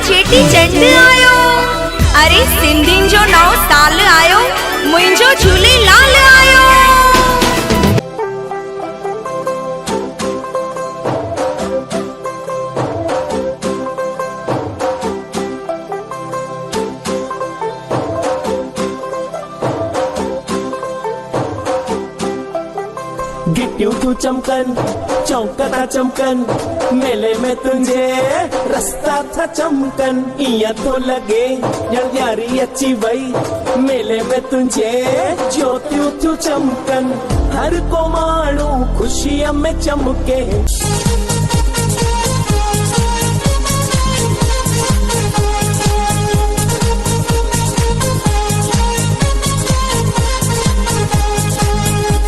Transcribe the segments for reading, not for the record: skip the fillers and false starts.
चेटी चंड आयो। अरे सिंधियुनि जो नओं साल आयो, मुंहिंजो झूलेलाल आयो। गिट्टियों तू चमकन, चौका था चमकन, मेले में तुझे रास्ता था चमकन। इया तो लगे यारी अच्छी वही, मेले में तुझे ज्योति तू चमकन। हर को माणू खुशियां में चमके।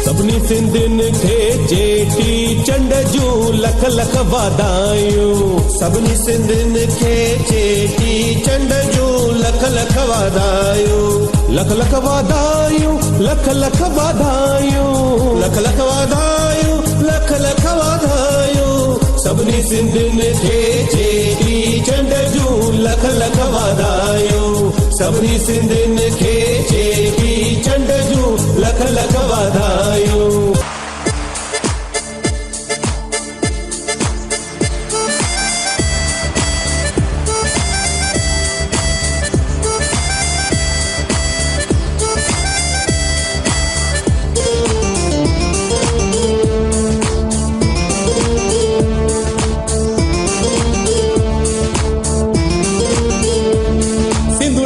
सभिनी सिंधियुनि खे चेटी चंड जूं लख लख वाधायूं। सभिनी सिंधियुनि खे चेटी चंड जूं लख लख वाधायूं। लख लख वाधायूं, लख लख वाधायूं, लख लख वाधायूं, लख लख वाधायूं। सभिनी सिंधियुनि खे चेटी चंड जूं लख लख वाधायूं। सभिनी सिंधियुनि खे चेटी चंड जूं लख लख वाधायूं।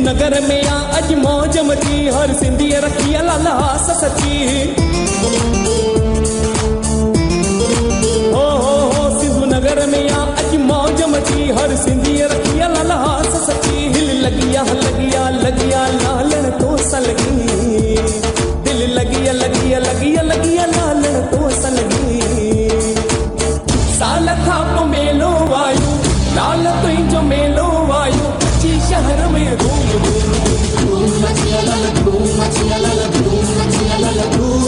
नगर में आ अज मौज मची, हर सिंधी रखी लाला सची। हो सिंधु नगर में आ अज मौज मची, हर सिंधी रखी लाला सची। दिल लगिया लगिया लगिया लालन तो सलगी, दिल लगिया लगिया लगिया लगिया लालन तो सलगी। साल खाप मेलो वायु लाल तुझो मेलो वायु, शहर में धूम धूम मचिया लाल धूम मचिया लाल धूम मचिया लाल धूम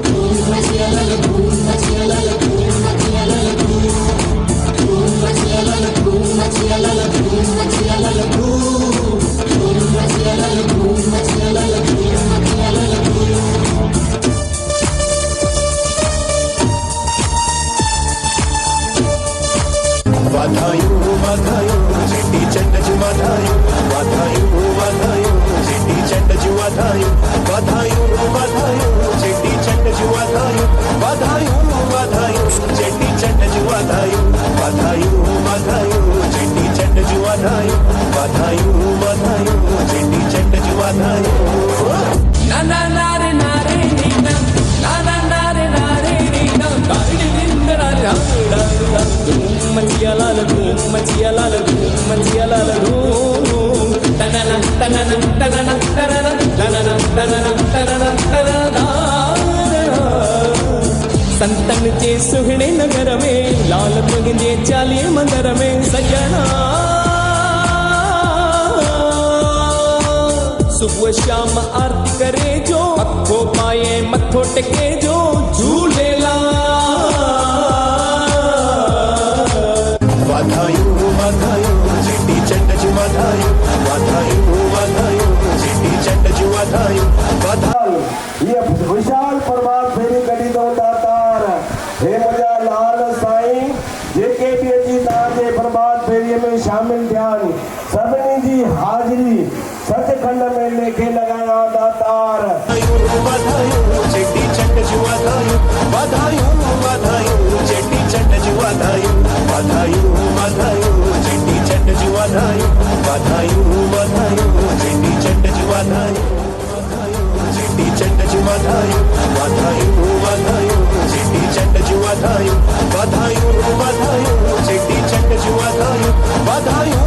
धूम मचिया लाल धूम मचिया लाल धूम मचिया लाल धूम मचिया लाल धूम मचिया लाल धूम मचिया लाल धूम मचिया लाल धूम मचिया लाल धूम मचिया लाल वाधायूं वाधायूं चेटी चंड जूं वाधायूं। वाधायूं वाधायूं चेटी चंड जूं वाधायूं। वाधायूं वाधायूं चेटी चंड जूं वाधायूं। वाधायूं वाधायूं चेटी चंड जूं वाधायूं। वाधायूं वाधायूं चेटी चंड जूं वाधायूं। वाधायूं वाधायूं चेटी चंड जूं वाधायूं। ना ना नारे नारे नीना, ना ना नारे नारे नीना, गाड़ी निंदरा रारा धूम मचिया लाल धूम मचिया लाल धूम मचिया लाल धूम। तनना तनना तनना तनना तनना तनना तनना तनना। संतन जे सुहिणे नगर में, लाल तुंहिंजे चालीहे मंदर में सजना। सुबह शाम आरती करे जो, अखो पाए मथो टेके जो झूलेलाल। वाधायूं वाधायूं चेटी चंड जूं वाधायूं। वाधायूं वाधायूं चेटी चंड जूं वाधायूं। ये विशाल प्रभात फेरी कढी दो दातार। हे मुंहिंजा लाल साईं, जेके बि अची तव्हांजे प्रभात फेरीअ में शामिल थिया आहिनि, सभिनी जी हाज़िरी सचखंड में लेखे लॻाया दातार। वाधायूं चेटी चंड जूं वाधायूं। वाधायूं वाधायूं चेटी चंड जूं वाधायूं। वाधायूं वाधायूं चेटी चंड जूं वाधायूं। वाधायूं वाधायूं चेटी चंड जूं वाधायूं। चेटी चंड जूं वाधायूं। वाधायूं वाधायूं चेटी चंड जूं वाधायूं। वाधायूं वाधायूं चेटी चंड जूं वाधायूं। वाधायूं